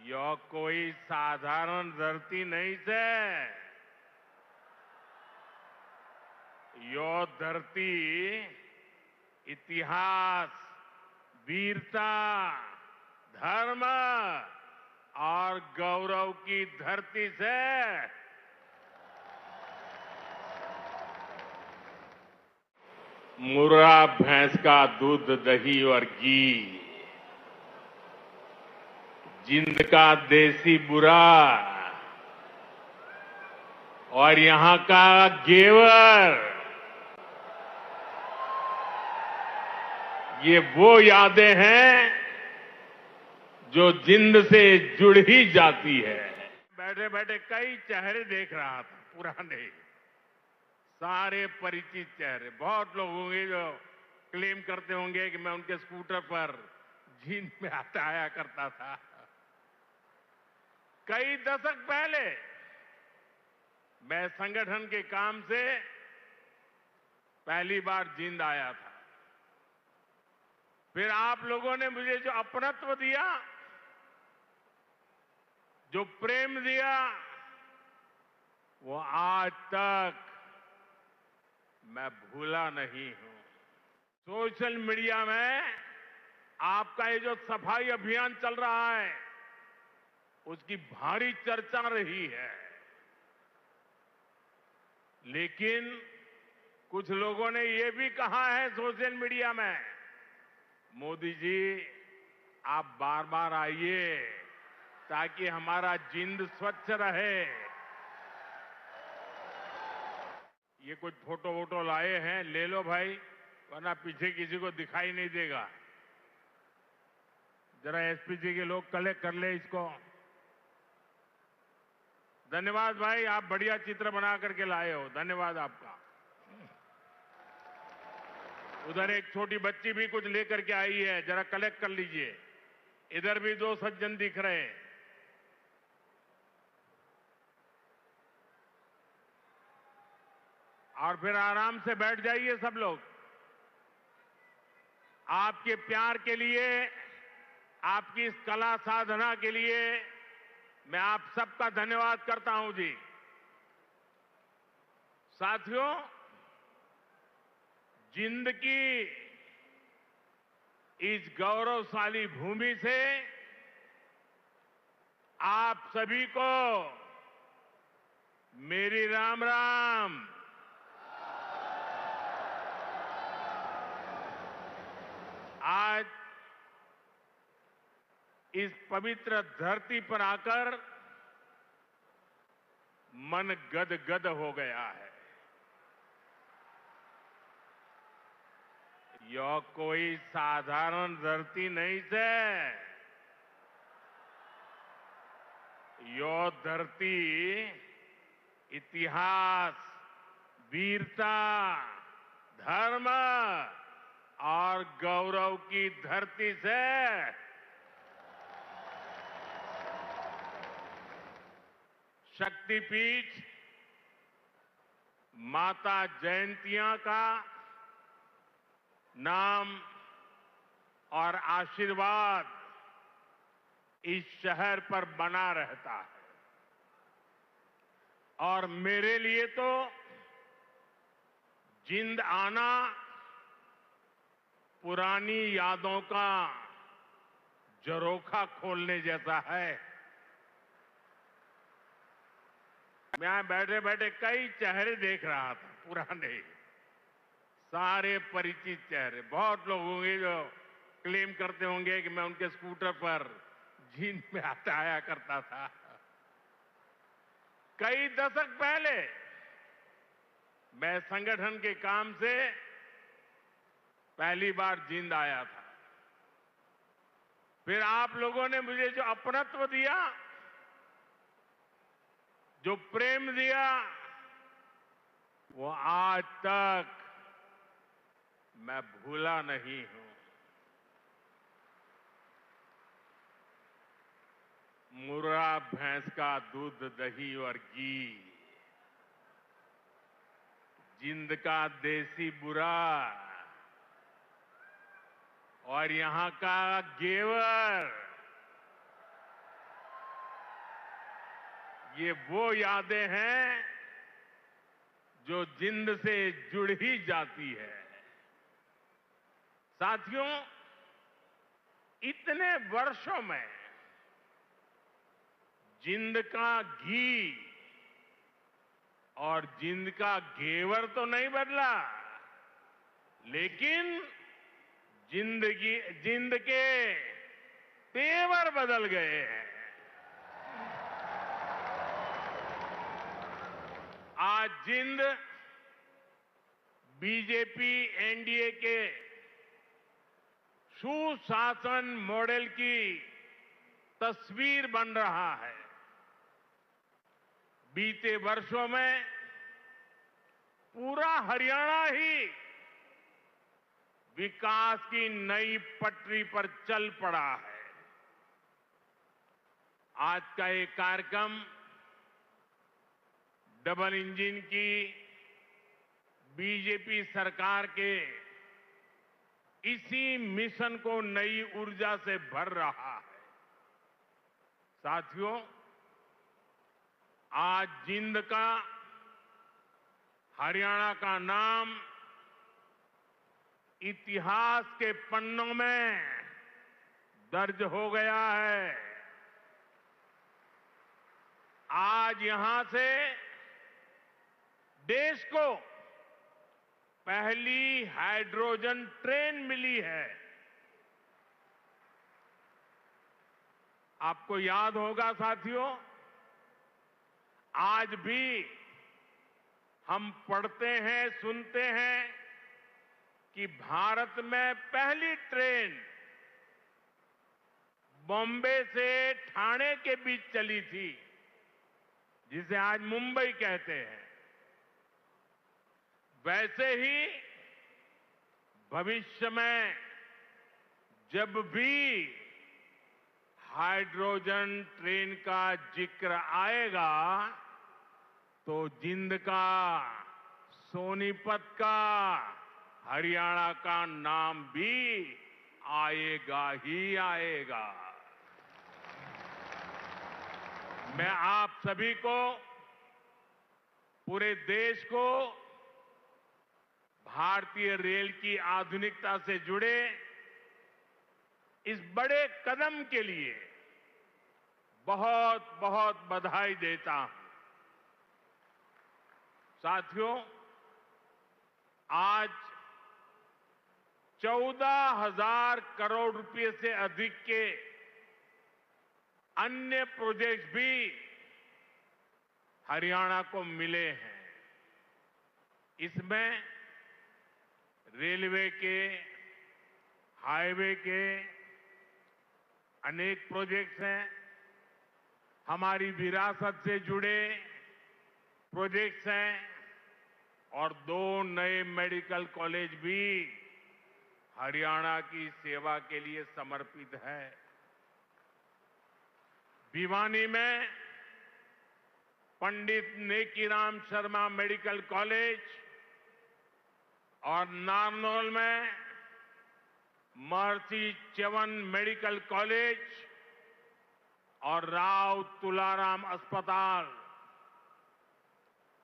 यो कोई साधारण धरती नहीं से। यो धरती इतिहास, वीरता, धर्म और गौरव की धरती से मुर्रा भैंस का दूध, दही और घी, जिंद का देसी बुरा और यहां का घेवर, ये वो यादें हैं जो जिंद से जुड़ ही जाती है। बैठे बैठे कई चेहरे देख रहा था, पुराने, सारे परिचित चेहरे। बहुत लोग होंगे जो क्लेम करते होंगे कि मैं उनके स्कूटर पर जींद में आया करता था। कई दशक पहले मैं संगठन के काम से पहली बार जींद आया था। फिर आप लोगों ने मुझे जो अपनत्व दिया, जो प्रेम दिया, वो आज तक मैं भूला नहीं हूं। सोशल मीडिया में आपका ये जो सफाई अभियान चल रहा है, उसकी भारी चर्चा रही है। लेकिन कुछ लोगों ने ये भी कहा है सोशल मीडिया में, मोदी जी आप बार बार आइए ताकि हमारा जिंद स्वच्छ रहे। ये कुछ फोटो वोटो लाए हैं, ले लो भाई, वरना पीछे किसी को दिखाई नहीं देगा। जरा एसपी जी के लोग कलेक्ट कर ले इसको। धन्यवाद भाई, आप बढ़िया चित्र बना करके लाए हो, धन्यवाद आपका। उधर एक छोटी बच्ची भी कुछ लेकर के आई है, जरा कलेक्ट कर लीजिए। इधर भी दो सज्जन दिख रहे हैं। और फिर आराम से बैठ जाइए सब लोग। आपके प्यार के लिए, आपकी इस कला साधना के लिए मैं आप सबका धन्यवाद करता हूं जी। साथियों, जिंद की इस गौरवशाली भूमि से आप सभी को मेरी राम राम। आज इस पवित्र धरती पर आकर मन गदगद हो गया है। यह कोई साधारण धरती नहीं से। यह धरती इतिहास, वीरता, धर्म और गौरव की धरती से शक्तिपीठ माता जयंतिया का नाम और आशीर्वाद इस शहर पर बना रहता है। और मेरे लिए तो जिंद आना पुरानी यादों का झरोखा खोलने जैसा है। मैं बैठे बैठे कई चेहरे देख रहा था, पुराने, सारे परिचित चेहरे। बहुत लोग होंगे जो क्लेम करते होंगे कि मैं उनके स्कूटर पर जींद में आया करता था। कई दशक पहले मैं संगठन के काम से पहली बार जींद आया था। फिर आप लोगों ने मुझे जो अपनत्व दिया, जो प्रेम दिया, वो आज तक मैं भूला नहीं हूं। मुर्रा भैंस का दूध, दही और घी, जिंद का देसी बुरा और यहां का घेवर, ये वो यादें हैं जो जिंद से जुड़ ही जाती है। साथियों, इतने वर्षों में जिंद का घी और जिंद का घेवर तो नहीं बदला, लेकिन जिंद के तेवर बदल गए हैं। आज जिंद बीजेपी एनडीए के सुशासन मॉडल की तस्वीर बन रहा है। बीते वर्षों में पूरा हरियाणा ही विकास की नई पटरी पर चल पड़ा है। आज का ये कार्यक्रम डबल इंजन की बीजेपी सरकार के इसी मिशन को नई ऊर्जा से भर रहा है। साथियों, आज जिंद का, हरियाणा का नाम इतिहास के पन्नों में दर्ज हो गया है। आज यहां से देश को पहली हाइड्रोजन ट्रेन मिली है। आपको याद होगा साथियों, आज भी हम पढ़ते हैं, सुनते हैं कि भारत में पहली ट्रेन बॉम्बे से ठाणे के बीच चली थी, जिसे आज मुंबई कहते हैं। वैसे ही भविष्य में जब भी हाइड्रोजन ट्रेन का जिक्र आएगा तो जिंद का, सोनीपत का, हरियाणा का नाम भी आएगा ही आएगा। मैं आप सभी को, पूरे देश को भारतीय रेल की आधुनिकता से जुड़े इस बड़े कदम के लिए बहुत बहुत बधाई देता हूं। साथियों, आज 14,000 करोड़ रुपए से अधिक के अन्य प्रोजेक्ट भी हरियाणा को मिले हैं। इसमें रेलवे के, हाईवे के अनेक प्रोजेक्ट्स हैं। हमारी विरासत से जुड़े प्रोजेक्ट्स हैं और 2 नए मेडिकल कॉलेज भी हरियाणा की सेवा के लिए समर्पित है। भिवानी में पंडित नेकीराम शर्मा मेडिकल कॉलेज और नारनौल में महर्षि च्यवन मेडिकल कॉलेज और राव तुलाराम अस्पताल,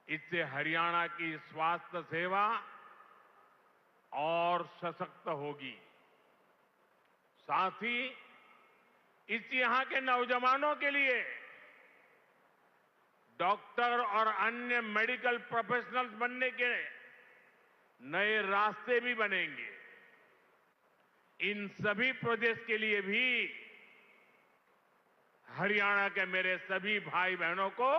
इससे हरियाणा की स्वास्थ्य सेवा और सशक्त होगी। साथ ही इस यहां के नौजवानों के लिए डॉक्टर और अन्य मेडिकल प्रोफेशनल्स बनने के नए रास्ते भी बनेंगे। इन सभी प्रोजेक्ट्स के लिए भी हरियाणा के मेरे सभी भाई बहनों को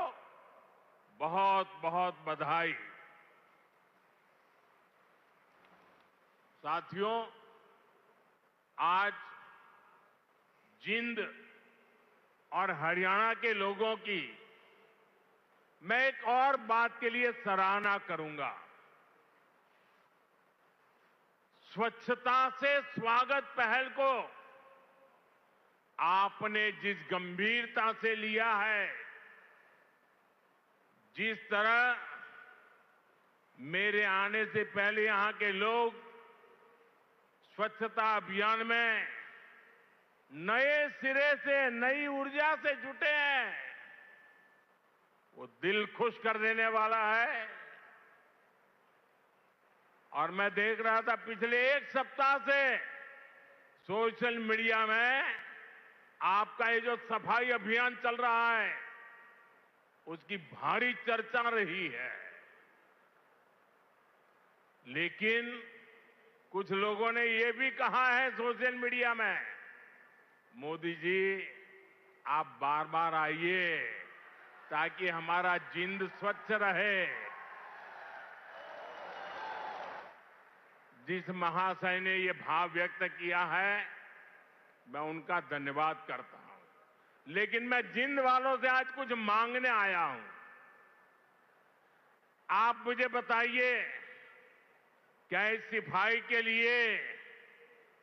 बहुत बहुत बधाई। साथियों, आज जिंद और हरियाणा के लोगों की मैं एक और बात के लिए सराहना करूंगा। स्वच्छता से स्वागत पहल को आपने जिस गंभीरता से लिया है, जिस तरह मेरे आने से पहले यहां के लोग स्वच्छता अभियान में नए सिरे से, नई ऊर्जा से जुटे हैं, वो दिल खुश कर देने वाला है। और मैं देख रहा था पिछले एक सप्ताह से सोशल मीडिया में आपका ये जो सफाई अभियान चल रहा है उसकी भारी चर्चा रही है। लेकिन कुछ लोगों ने ये भी कहा है सोशल मीडिया में, मोदी जी आप बार बार आइए ताकि हमारा जिंद स्वच्छ रहे। जिस महाशय ने ये भाव व्यक्त किया है मैं उनका धन्यवाद करता हूं। लेकिन मैं जिंद वालों से आज कुछ मांगने आया हूं। आप मुझे बताइए, क्या इस सफाई के लिए,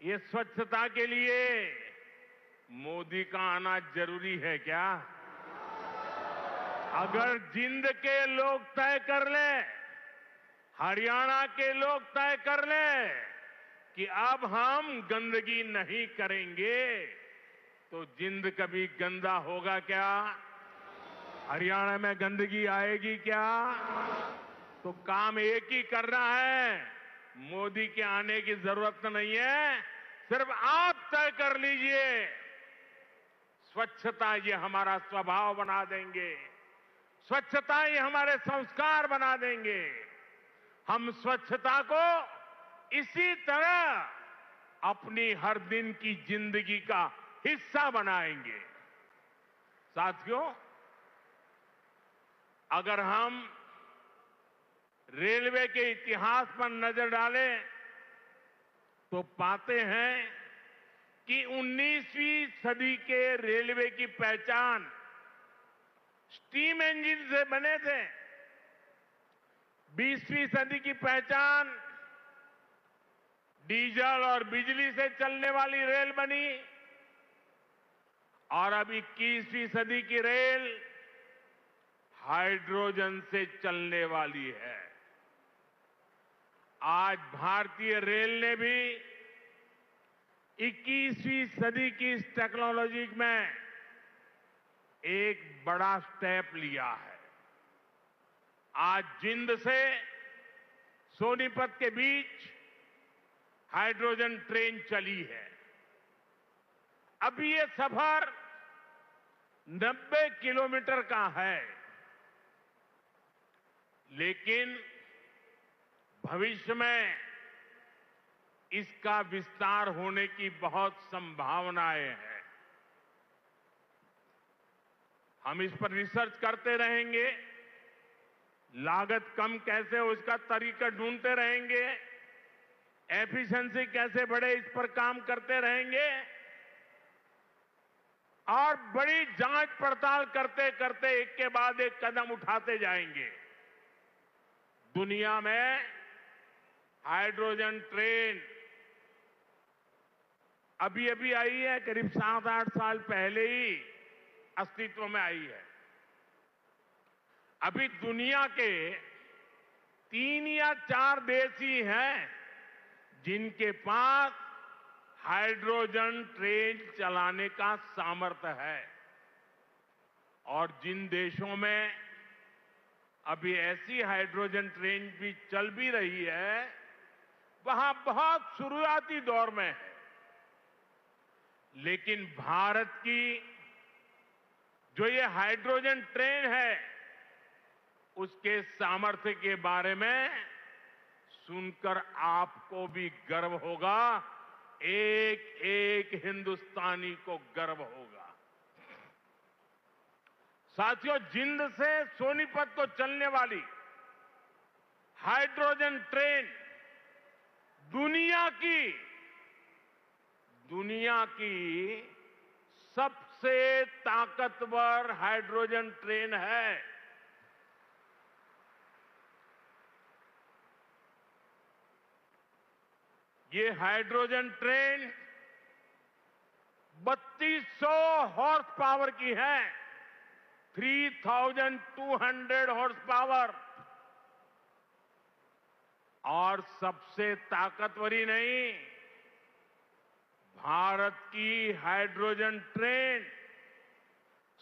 ये स्वच्छता के लिए मोदी का आना जरूरी है क्या? अगर जिंद के लोग तय कर लें, हरियाणा के लोग तय कर लें कि अब हम गंदगी नहीं करेंगे, तो जिंद कभी गंदा होगा क्या? हरियाणा में गंदगी आएगी क्या? तो काम एक ही करना है, मोदी के आने की जरूरत नहीं है, सिर्फ आप तय कर लीजिए। स्वच्छता ये हमारा स्वभाव बना देंगे, स्वच्छता ये हमारे संस्कार बना देंगे। हम स्वच्छता को इसी तरह अपनी हर दिन की जिंदगी का हिस्सा बनाएंगे। साथियों, अगर हम रेलवे के इतिहास पर नजर डालें तो पाते हैं कि 19वीं सदी के रेलवे की पहचान स्टीम इंजन से बने थे। 20वीं सदी की पहचान डीजल और बिजली से चलने वाली रेल बनी और अब 21वीं सदी की रेल हाइड्रोजन से चलने वाली है। आज भारतीय रेल ने भी 21वीं सदी की इस टेक्नोलॉजी में एक बड़ा स्टेप लिया है। आज जिंद से सोनीपत के बीच हाइड्रोजन ट्रेन चली है। अभी ये सफर 90 किलोमीटर का है, लेकिन भविष्य में इसका विस्तार होने की बहुत संभावनाएं हैं। हम इस पर रिसर्च करते रहेंगे, लागत कम कैसे हो इसका तरीका ढूंढते रहेंगे, एफिशिएंसी कैसे बढ़े इस पर काम करते रहेंगे और बड़ी जांच पड़ताल करते करते एक के बाद एक कदम उठाते जाएंगे। दुनिया में हाइड्रोजन ट्रेन अभी अभी आई है, करीब 7-8 साल पहले ही अस्तित्व में आई है। अभी दुनिया के 3 या 4 देश ही हैं जिनके पास हाइड्रोजन ट्रेन चलाने का सामर्थ्य है। और जिन देशों में अभी ऐसी हाइड्रोजन ट्रेन भी चल भी रही है, वहां बहुत शुरुआती दौर में है। लेकिन भारत की जो ये हाइड्रोजन ट्रेन है, उसके सामर्थ्य के बारे में सुनकर आपको भी गर्व होगा, एक एक हिंदुस्तानी को गर्व होगा। साथियों, जिंद से सोनीपत को चलने वाली हाइड्रोजन ट्रेन दुनिया की सबसे ताकतवर हाइड्रोजन ट्रेन है। ये हाइड्रोजन ट्रेन 3200 हॉर्स पावर की है, 3200 हॉर्स पावर। और सबसे ताकतवर ही नहीं, भारत की हाइड्रोजन ट्रेन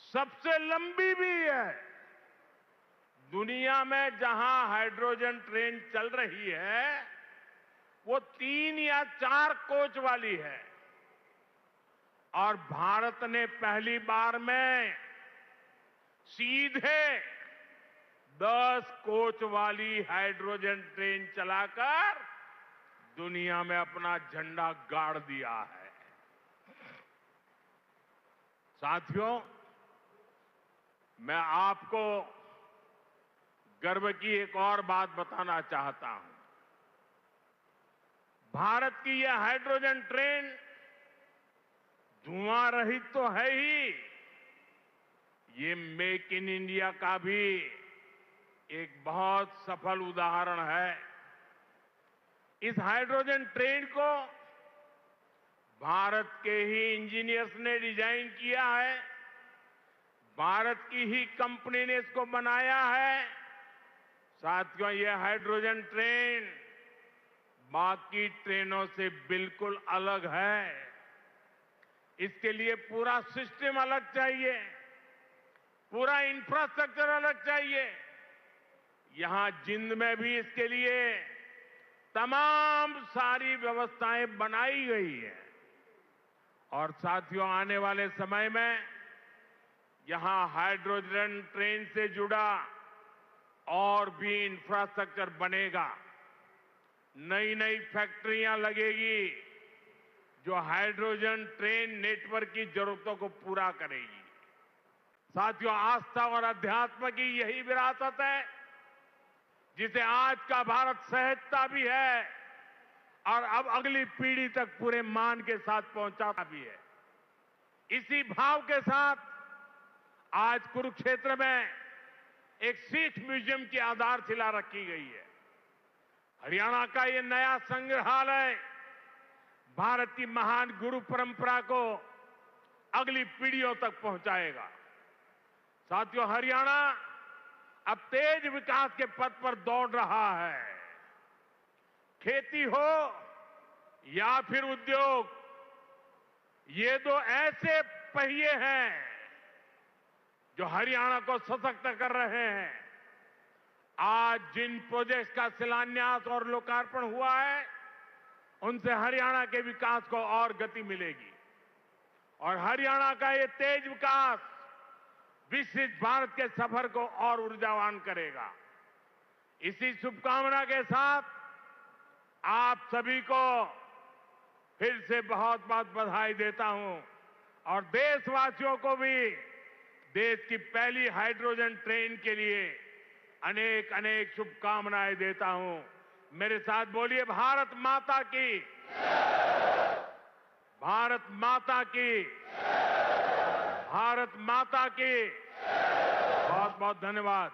सबसे लंबी भी है। दुनिया में जहां हाइड्रोजन ट्रेन चल रही है वो 3 या 4 कोच वाली है और भारत ने पहली बार में सीधे 10 कोच वाली हाइड्रोजन ट्रेन चलाकर दुनिया में अपना झंडा गाड़ दिया है। साथियों, मैं आपको गर्व की एक और बात बताना चाहता हूं। भारत की यह हाइड्रोजन ट्रेन धुआं रहित तो है ही, ये मेक इन इंडिया का भी एक बहुत सफल उदाहरण है। इस हाइड्रोजन ट्रेन को भारत के ही इंजीनियर्स ने डिजाइन किया है, भारत की ही कंपनी ने इसको बनाया है। साथियों, यह हाइड्रोजन ट्रेन बाकी ट्रेनों से बिल्कुल अलग है। इसके लिए पूरा सिस्टम अलग चाहिए, पूरा इंफ्रास्ट्रक्चर अलग चाहिए। यहां जिंद में भी इसके लिए तमाम सारी व्यवस्थाएं बनाई गई है और साथियों, आने वाले समय में यहां हाइड्रोजन ट्रेन से जुड़ा और भी इंफ्रास्ट्रक्चर बनेगा। नई नई फैक्ट्रियां लगेगी जो हाइड्रोजन ट्रेन नेटवर्क की जरूरतों को पूरा करेगी। साथियों, आस्था और अध्यात्म की यही विरासत है जिसे आज का भारत सहजता भी है और अब अगली पीढ़ी तक पूरे मान के साथ पहुंचाता भी है। इसी भाव के साथ आज कुरुक्षेत्र में एक सिख म्यूजियम की आधारशिला रखी गई है। हरियाणा का ये नया संग्रहालय भारत की महान गुरु परंपरा को अगली पीढ़ियों तक पहुंचाएगा। साथियों, हरियाणा अब तेज विकास के पथ पर दौड़ रहा है। खेती हो या फिर उद्योग, ये दो ऐसे पहिए हैं जो हरियाणा को सशक्त कर रहे हैं। आज जिन प्रोजेक्ट्स का शिलान्यास और लोकार्पण हुआ है, उनसे हरियाणा के विकास को और गति मिलेगी और हरियाणा का ये तेज विकास विकसित भारत के सफर को और ऊर्जावान करेगा। इसी शुभकामना के साथ आप सभी को फिर से बहुत बहुत बधाई देता हूं और देशवासियों को भी देश की पहली हाइड्रोजन ट्रेन के लिए अनेक अनेक शुभकामनाएं देता हूं। मेरे साथ बोलिए, भारत माता की, भारत माता की, भारत माता की। बहुत बहुत धन्यवाद।